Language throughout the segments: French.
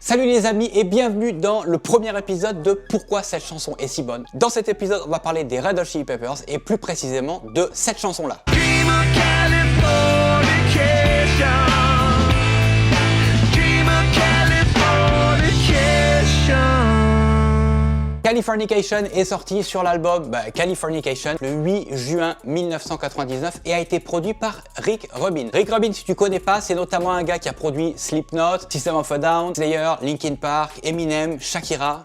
Salut les amis et bienvenue dans le premier épisode de Pourquoi cette chanson est si bonne. Dans cet épisode, on va parler des Red Hot Chili Peppers et plus précisément de cette chanson-là. Californication est sorti sur l'album Californication le 8 juin 1999 et a été produit par Rick Rubin. Rick Rubin, si tu connais pas, c'est notamment un gars qui a produit Slipknot, System of a Down, Slayer, Linkin Park, Eminem, Shakira.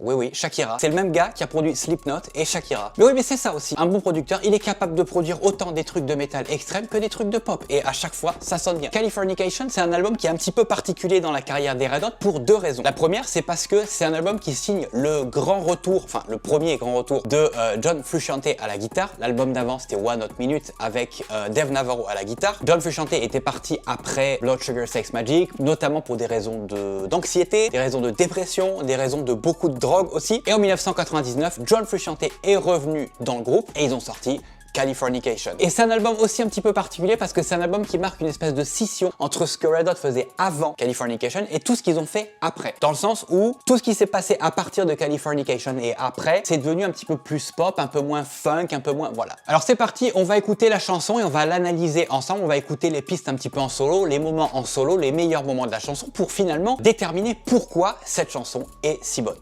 Oui, Shakira. C'est le même gars qui a produit Slipknot et Shakira. Mais oui, mais c'est ça aussi. Un bon producteur, il est capable de produire autant des trucs de métal extrême que des trucs de pop. Et à chaque fois, ça sonne bien. Californication, c'est un album qui est un petit peu particulier dans la carrière des Red Hot pour deux raisons. La première, c'est parce que c'est un album qui signe le grand retour, enfin le premier grand retour de John Frusciante à la guitare. L'album d'avant, c'était One Hot Minute avec Dave Navarro à la guitare. John Frusciante était parti après Blood Sugar Sex Magik, notamment pour des raisons d'anxiété, des raisons de dépression, des raisons de beaucoup de drogue aussi. Et en 1999, John Frusciante est revenu dans le groupe et ils ont sorti Californication. Et c'est un album aussi un petit peu particulier parce que c'est un album qui marque une espèce de scission entre ce que Red Hot faisait avant Californication et tout ce qu'ils ont fait après. Dans le sens où tout ce qui s'est passé à partir de Californication et après, c'est devenu un petit peu plus pop, un peu moins funk, un peu moins... Voilà. Alors c'est parti, on va écouter la chanson et on va l'analyser ensemble. On va écouter les pistes un petit peu en solo, les moments en solo, les meilleurs moments de la chanson pour finalement déterminer pourquoi cette chanson est si bonne.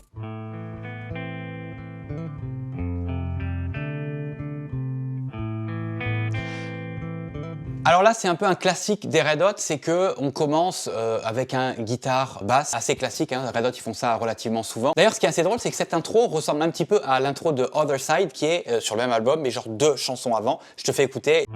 Alors là, c'est un peu un classique des Red Hot, c'est que on commence avec un guitare basse assez classique, hein. Red Hot ils font ça relativement souvent. D'ailleurs, ce qui est assez drôle, c'est que cette intro ressemble un petit peu à l'intro de Other Side qui est sur le même album, mais genre 2 chansons avant. Je te fais écouter.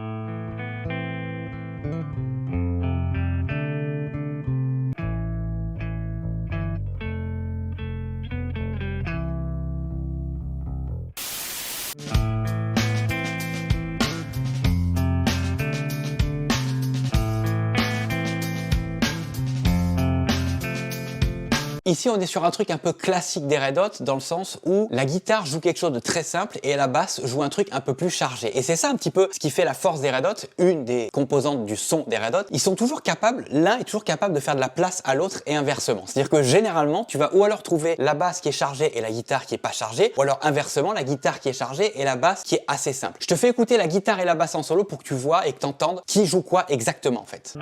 Ici, on est sur un truc un peu classique des Red Hot dans le sens où la guitare joue quelque chose de très simple et la basse joue un truc un peu plus chargé. Et c'est ça un petit peu ce qui fait la force des Red Hot, une des composantes du son des Red Hot. Ils sont toujours capables, l'un est toujours capable de faire de la place à l'autre et inversement. C'est-à-dire que généralement, tu vas ou alors trouver la basse qui est chargée et la guitare qui est pas chargée, ou alors inversement, la guitare qui est chargée et la basse qui est assez simple. Je te fais écouter la guitare et la basse en solo pour que tu vois et que tu entendes qui joue quoi exactement en fait.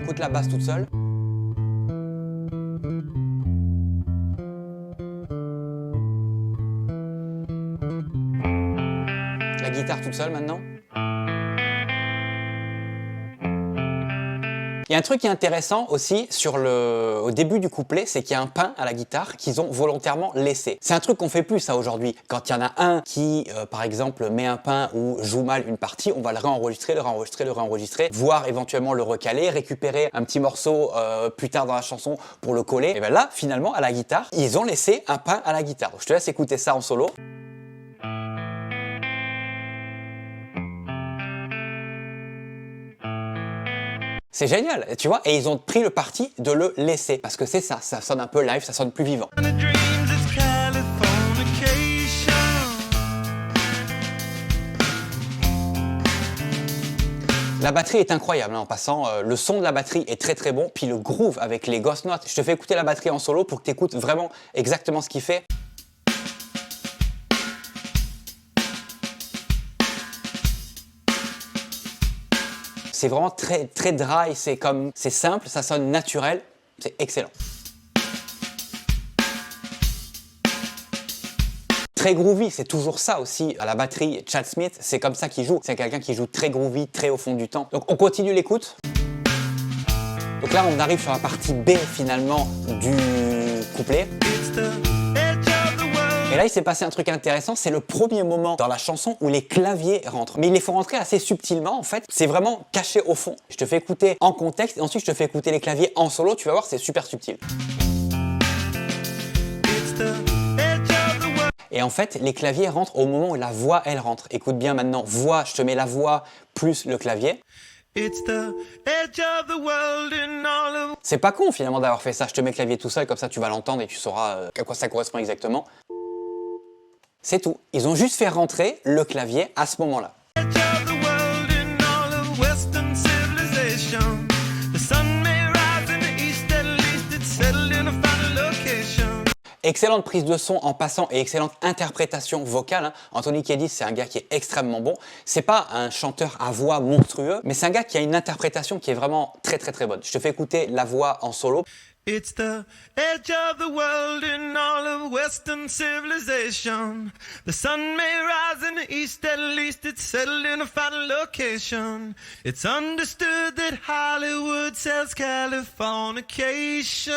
Écoute la basse toute seule. La guitare toute seule maintenant. Il y a un truc qui est intéressant aussi au début du couplet, c'est qu'il y a un pain à la guitare qu'ils ont volontairement laissé. C'est un truc qu'on fait plus ça aujourd'hui. Quand il y en a un qui, par exemple, met un pain ou joue mal une partie, on va le réenregistrer, voire éventuellement le recaler, récupérer un petit morceau plus tard dans la chanson pour le coller. Et bien là, finalement, à la guitare, ils ont laissé un pain à la guitare. Donc, je te laisse écouter ça en solo. C'est génial, tu vois, et ils ont pris le parti de le laisser, parce que c'est ça sonne un peu live, ça sonne plus vivant. La batterie est incroyable, hein, en passant, le son de la batterie est très très bon, puis le groove avec les ghost notes. Je te fais écouter la batterie en solo pour que tu écoutes vraiment exactement ce qu'il fait. C'est vraiment très très dry, c'est simple, ça sonne naturel, c'est excellent. Très groovy, c'est toujours ça aussi à la batterie. Chad Smith, c'est comme ça qu'il joue. C'est quelqu'un qui joue très groovy, très au fond du temps. Donc on continue l'écoute. Donc là on arrive sur la partie B finalement du couplet. Et là, il s'est passé un truc intéressant, c'est le premier moment dans la chanson où les claviers rentrent. Mais ils les font rentrer assez subtilement, en fait. C'est vraiment caché au fond. Je te fais écouter en contexte et ensuite je te fais écouter les claviers en solo. Tu vas voir, c'est super subtil. Et en fait, les claviers rentrent au moment où la voix, elle rentre. Écoute bien maintenant, voix, je te mets la voix plus le clavier. C'est pas con finalement d'avoir fait ça. Je te mets le clavier tout seul, comme ça tu vas l'entendre et tu sauras à quoi ça correspond exactement. C'est tout. Ils ont juste fait rentrer le clavier à ce moment-là. Excellente prise de son en passant et excellente interprétation vocale. Hein. Anthony Kiedis, c'est un gars qui est extrêmement bon. C'est pas un chanteur à voix monstrueux, mais c'est un gars qui a une interprétation qui est vraiment très bonne. Je te fais écouter la voix en solo. It's the edge of the world in all of Western civilization. The sun may rise in the east, at least it's settled in a final location. It's understood that Hollywood sells Californication.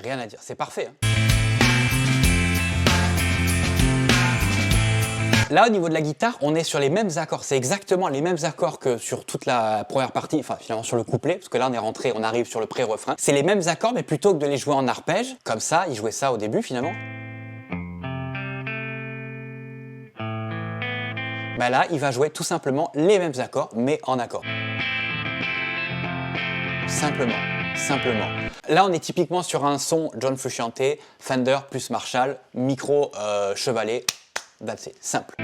Rien à dire, c'est parfait. Hein. Là, au niveau de la guitare, on est sur les mêmes accords. C'est exactement les mêmes accords que sur toute la première partie, enfin finalement sur le couplet, parce que là on arrive sur le pré-refrain. C'est les mêmes accords, mais plutôt que de les jouer en arpège, comme ça, il jouait ça au début finalement. Ben là, il va jouer tout simplement les mêmes accords, mais en accord. Simplement. Là, on est typiquement sur un son John Frusciante, Fender plus Marshall, micro chevalet. That's it. Simple.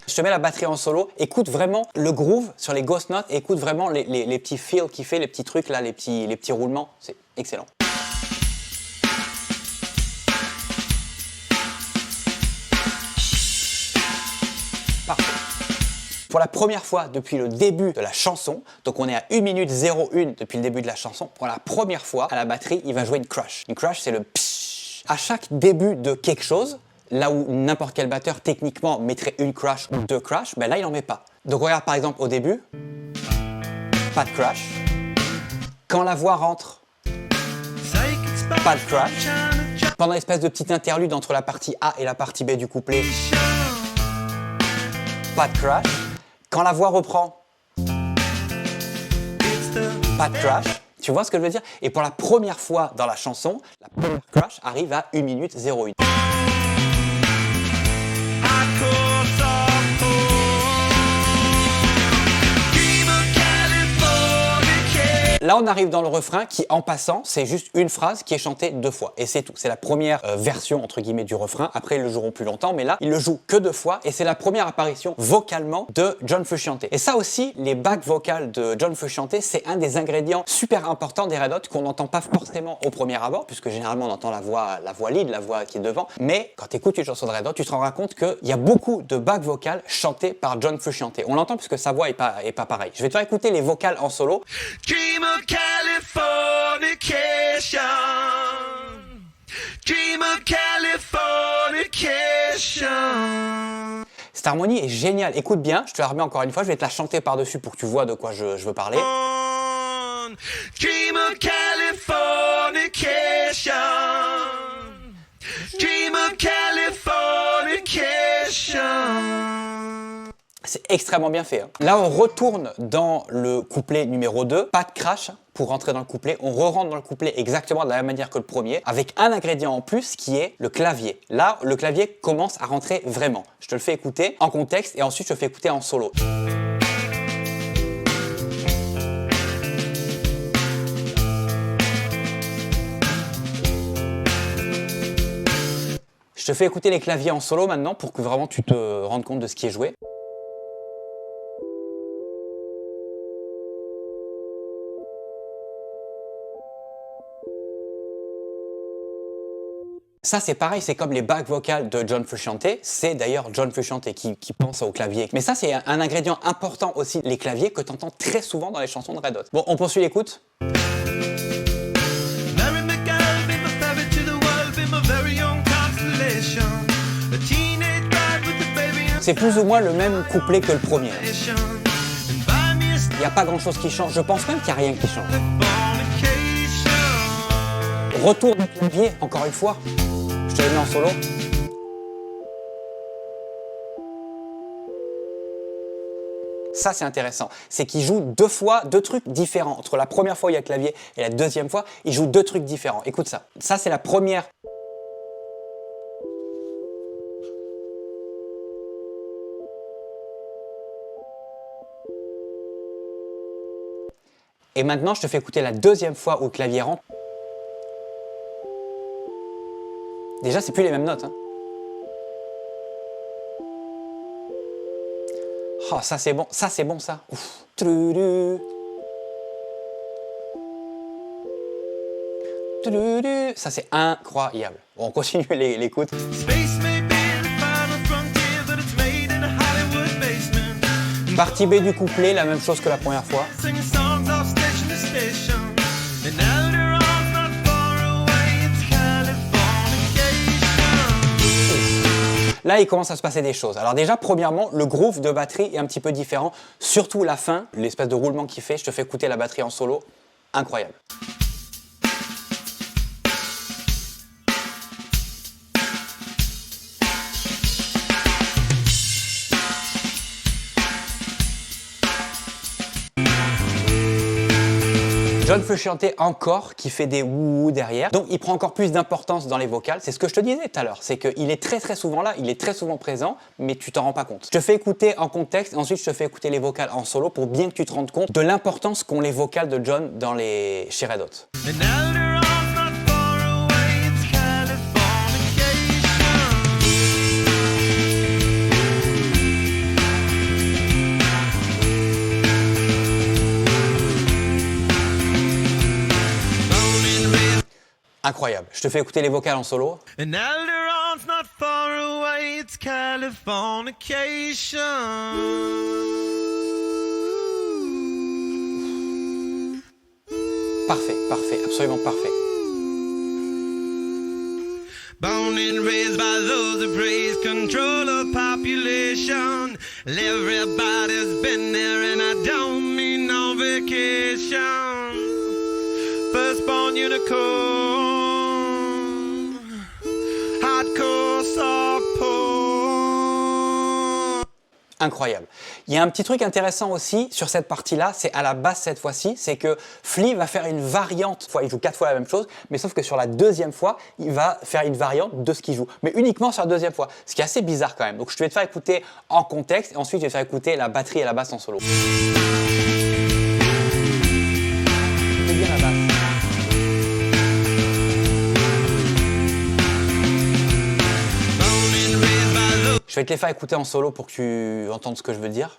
Je te mets la batterie en solo, écoute vraiment le groove sur les ghost notes, et écoute vraiment les petits feels qu'il fait, les petits trucs là, les petits roulements, c'est excellent. Parfait. Pour la première fois depuis le début de la chanson, donc on est à 1 minute 01 depuis le début de la chanson, pour la première fois à la batterie, il va jouer une crash. Une crash, c'est le pshhh. À chaque début de quelque chose, là où n'importe quel batteur techniquement mettrait une crash ou deux crashs, ben là il n'en met pas. Donc regarde par exemple au début, pas de crash. Quand la voix rentre, pas de crash. Pendant l'espèce de petite interlude entre la partie A et la partie B du couplet, pas de crash. Quand la voix reprend, pas de crash. Tu vois ce que je veux dire? Et pour la première fois dans la chanson, la première crash arrive à 1 minute 01. Là, on arrive dans le refrain qui, en passant, c'est juste une phrase qui est chantée 2 fois. Et c'est tout. C'est la première version, entre guillemets, du refrain. Après, ils le joueront plus longtemps. Mais là, ils le jouent que 2 fois. Et c'est la première apparition vocalement de John Frusciante. Et ça aussi, les bacs vocales de John Frusciante, c'est un des ingrédients super importants des Red Hot qu'on n'entend pas forcément au premier abord, puisque généralement, on entend la voix lead, la voix qui est devant. Mais quand tu écoutes une chanson de Red Hot, tu te rendras compte qu'il y a beaucoup de bacs vocales chantés par John Frusciante. On l'entend puisque sa voix est pas pareille. Je vais te faire écouter les vocales en solo. Californication. Dream of Californication. Cette harmonie est géniale. Écoute bien, je te la remets encore une fois. Je vais te la chanter par-dessus pour que tu vois de quoi je veux parler. Dream of Californication. Dream of Californication. C'est extrêmement bien fait. Hein. Là, on retourne dans le couplet numéro 2. Pas de crash pour rentrer dans le couplet. On re-rentre dans le couplet exactement de la même manière que le premier, avec un ingrédient en plus qui est le clavier. Là, le clavier commence à rentrer vraiment. Je te le fais écouter en contexte et ensuite je te fais écouter en solo. Je te fais écouter les claviers en solo maintenant pour que vraiment tu te rendes compte de ce qui est joué. Ça, c'est pareil, c'est comme les bacs vocales de John Frusciante. C'est d'ailleurs John Frusciante qui pense au clavier. Mais ça, c'est un ingrédient important aussi, les claviers, que tu entends très souvent dans les chansons de Red Hot. Bon, on poursuit l'écoute. C'est plus ou moins le même couplet que le premier. Il n'y a pas grand chose qui change. Je pense même qu'il n'y a rien qui change. Retour du clavier, encore une fois. Je te l'ai mis en solo. Ça, c'est intéressant. C'est qu'il joue 2 fois 2 trucs différents. Entre la première fois où il y a le clavier et la deuxième fois, il joue 2 trucs différents. Écoute ça. Ça, c'est la première. Et maintenant, je te fais écouter la deuxième fois où le clavier rentre. Déjà, c'est plus les mêmes notes. Hein. Oh, ça c'est bon, ça. Ouf. Trudu. Trudu. Ça c'est incroyable. Bon, on continue l'écoute. Partie B du couplet, la même chose que la première fois. Là, il commence à se passer des choses. Alors déjà, premièrement, le groove de batterie est un petit peu différent, surtout la fin, l'espèce de roulement qu'il fait. Je te fais écouter la batterie en solo, incroyable. John Frusciante encore qui fait des wouhou derrière, donc il prend encore plus d'importance dans les vocales. C'est ce que je te disais tout à l'heure, c'est qu'il est très souvent là, il est très souvent présent, mais tu t'en rends pas compte. Je te fais écouter en contexte, ensuite je te fais écouter les vocales en solo pour bien que tu te rendes compte de l'importance qu'ont les vocales de John dans les chez Red Hot. Incroyable. Je te fais écouter les vocales en solo. And Alderon's not far away, it's Californication. Parfait, absolument parfait. Born and raised by those who praise control of population. Everybody's been there and I don't mean no vacation. Firstborn unicorn. Incroyable. Il y a un petit truc intéressant aussi sur cette partie-là, c'est à la basse cette fois-ci, c'est que Flea va faire une variante. Il joue 4 fois la même chose, mais sauf que sur la deuxième fois, il va faire une variante de ce qu'il joue, mais uniquement sur la deuxième fois, ce qui est assez bizarre quand même. Donc je vais te faire écouter en contexte, et ensuite je vais te faire écouter la batterie et la basse en solo. C'est bien la basse. Je vais te les faire écouter en solo pour que tu entendes ce que je veux dire.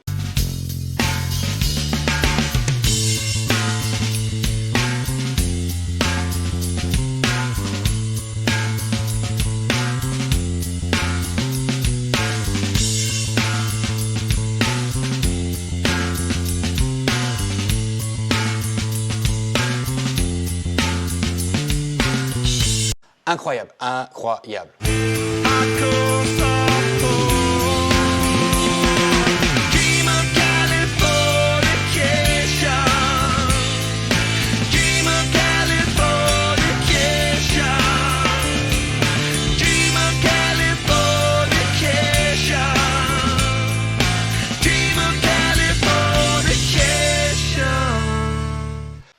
Incroyable, incroyable.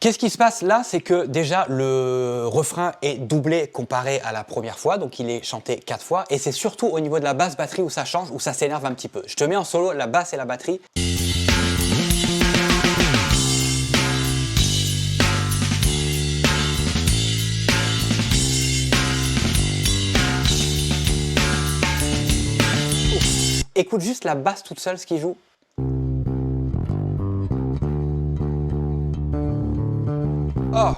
Qu'est-ce qui se passe là? C'est que déjà le refrain est doublé comparé à la première fois, donc il est chanté 4 fois, et c'est surtout au niveau de la basse batterie où ça change, où ça s'énerve un petit peu. Je te mets en solo la basse et la batterie. Écoute juste la basse toute seule, ce qu'il joue. Oh.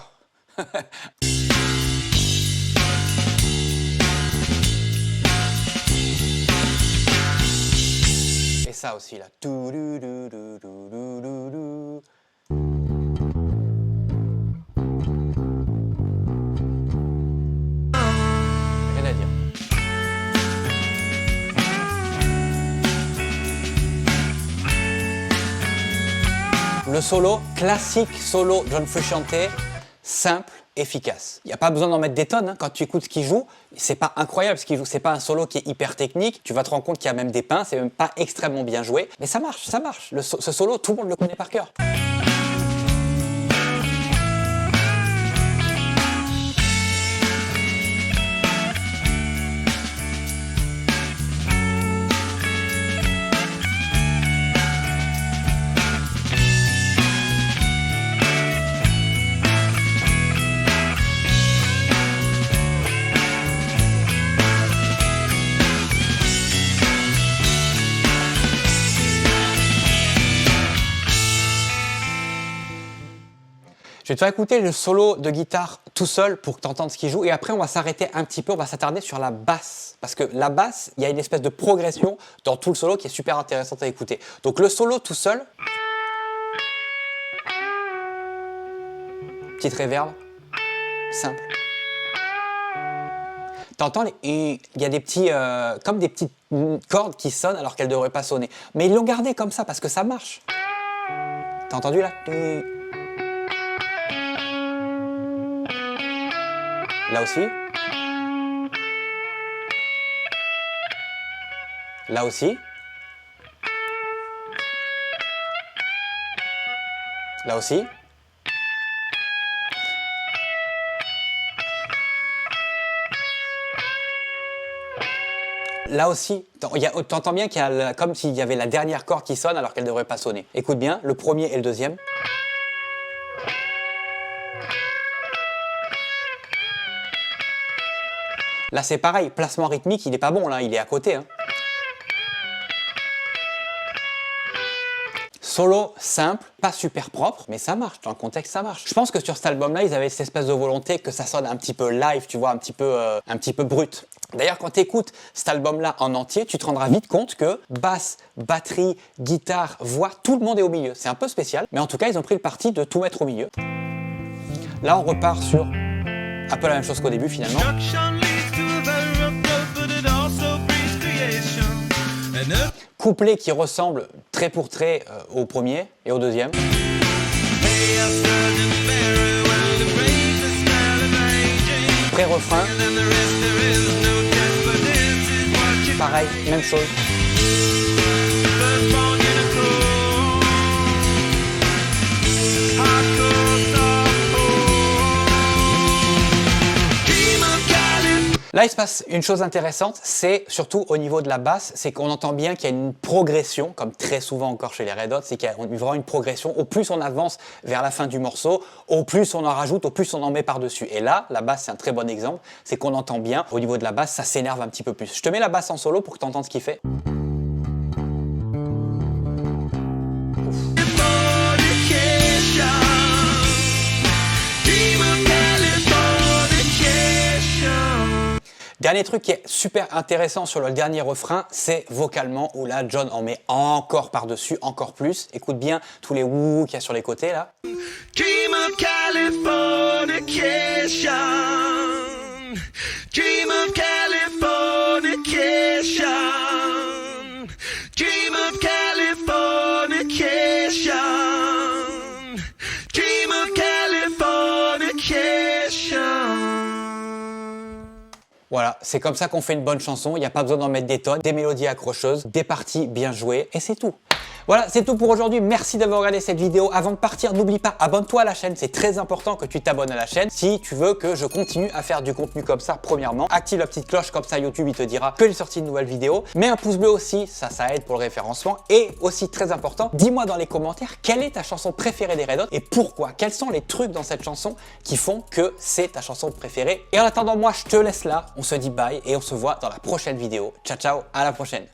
Et ça aussi là. Rien à dire. Le solo, classique solo John Frusciante, simple, efficace. Il n'y a pas besoin d'en mettre des tonnes, hein. Quand tu écoutes ce qu'il joue, c'est pas incroyable ce qu'il joue, c'est pas un solo qui est hyper technique, tu vas te rendre compte qu'il y a même des pinces, c'est même pas extrêmement bien joué, mais ça marche, ça marche. Ce solo, tout le monde le connaît par cœur. Je vais te faire écouter le solo de guitare tout seul pour que tu entendes ce qu'il joue et après on va s'arrêter un petit peu, on va s'attarder sur la basse. Parce que la basse, il y a une espèce de progression dans tout le solo qui est super intéressante à écouter. Donc le solo tout seul, petite réverb, simple. T'entends, il y a des petits, comme des petites cordes qui sonnent alors qu'elles ne devraient pas sonner. Mais ils l'ont gardé comme ça parce que ça marche. T'as entendu là? Là aussi. Là aussi. Là aussi. Là aussi, t'entends bien qu'il y a comme s'il y avait la dernière corde qui sonne alors qu'elle ne devrait pas sonner. Écoute bien, le premier et le deuxième. Là c'est pareil, placement rythmique, il n'est pas bon là, il est à côté. Hein. Solo simple, pas super propre, mais ça marche, dans le contexte ça marche. Je pense que sur cet album-là, ils avaient cette espèce de volonté que ça sonne un petit peu live, tu vois, un petit peu brut. D'ailleurs, quand tu écoutes cet album-là en entier, tu te rendras vite compte que basse, batterie, guitare, voix, tout le monde est au milieu. C'est un peu spécial, mais en tout cas, ils ont pris le parti de tout mettre au milieu. Là, on repart sur un peu la même chose qu'au début, finalement. Couplet qui ressemble trait pour trait au premier et au deuxième. Pré-refrain. Pareil, même chose. Là, il se passe une chose intéressante, c'est surtout au niveau de la basse, c'est qu'on entend bien qu'il y a une progression, comme très souvent encore chez les Red Hot, c'est qu'il y a vraiment une progression. Au plus on avance vers la fin du morceau, au plus on en rajoute, au plus on en met par-dessus. Et là, la basse, c'est un très bon exemple, c'est qu'on entend bien, au niveau de la basse, ça s'énerve un petit peu plus. Je te mets la basse en solo pour que tu entendes ce qu'il fait. Dernier truc qui est super intéressant sur le dernier refrain, c'est vocalement où là John en met encore par-dessus, encore plus. Écoute bien tous les wouh qu'il y a sur les côtés là. Dream of Californication. Dream of Californication. Dream of Californication. Dream of Californication. Voilà, c'est comme ça qu'on fait une bonne chanson, il n'y a pas besoin d'en mettre des tonnes, des mélodies accrocheuses, des parties bien jouées, et c'est tout. Voilà, c'est tout pour aujourd'hui. Merci d'avoir regardé cette vidéo. Avant de partir, n'oublie pas, abonne-toi à la chaîne. C'est très important que tu t'abonnes à la chaîne si tu veux que je continue à faire du contenu comme ça. Premièrement, active la petite cloche, comme ça YouTube il te dira que j'ai sorti une nouvelle vidéo. Mets un pouce bleu aussi, ça aide pour le référencement. Et aussi très important, dis-moi dans les commentaires quelle est ta chanson préférée des Red Hot et pourquoi. Quels sont les trucs dans cette chanson qui font que c'est ta chanson préférée. Et en attendant, moi je te laisse là. On se dit bye et on se voit dans la prochaine vidéo. Ciao ciao, à la prochaine.